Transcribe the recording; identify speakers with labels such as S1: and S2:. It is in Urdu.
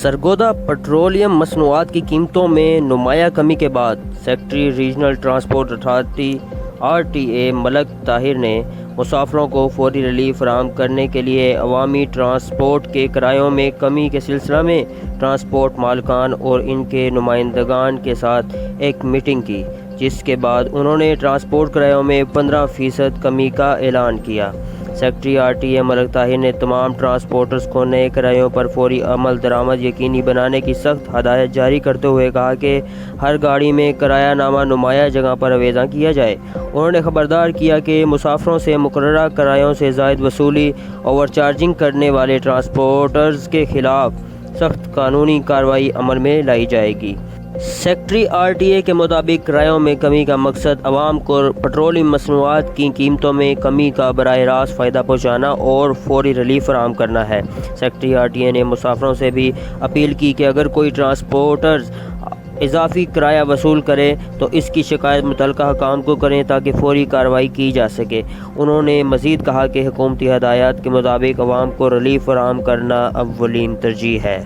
S1: سرگودا پٹرولیم مصنوعات کی قیمتوں میں نمایاں کمی کے بعد secretary regional transport authority RTA ملک طاہر نے مسافروں کو فوری ریلیف فراہم کرنے کے لیے عوامی ٹرانسپورٹ کے کرایوں میں کمی کے سلسلہ میں ٹرانسپورٹ مالکان اور ان کے نمائندگان کے ساتھ ایک میٹنگ کی، جس کے بعد انہوں نے ٹرانسپورٹ کرایوں میں 15% کمی کا اعلان کیا۔ سیکرٹری RTA ملک طاہر نے تمام ٹرانسپورٹرز کو نئے کرایوں پر فوری عمل درآمد یقینی بنانے کی سخت ہدایت جاری کرتے ہوئے کہا کہ ہر گاڑی میں کرایہ نامہ نمایاں جگہ پر اویزاں کیا جائے۔ انہوں نے خبردار کیا کہ مسافروں سے مقررہ کرایوں سے زائد وصولی، اوور چارجنگ کرنے والے ٹرانسپورٹرز کے خلاف سخت قانونی کارروائی عمل میں لائی جائے گی۔ سیکرٹری RTA کے مطابق کرایوں میں کمی کا مقصد عوام کو پٹرولیم مصنوعات کی قیمتوں میں کمی کا براہ راست فائدہ پہنچانا اور فوری ریلیف فراہم کرنا ہے۔ سیکرٹری RTA نے مسافروں سے بھی اپیل کی کہ اگر کوئی ٹرانسپورٹر اضافی کرایہ وصول کرے تو اس کی شکایت متعلقہ حکام کو کریں تاکہ فوری کارروائی کی جا سکے۔ انہوں نے مزید کہا کہ حکومتی ہدایات کے مطابق عوام کو ریلیف فراہم کرنا اولین ترجیح ہے۔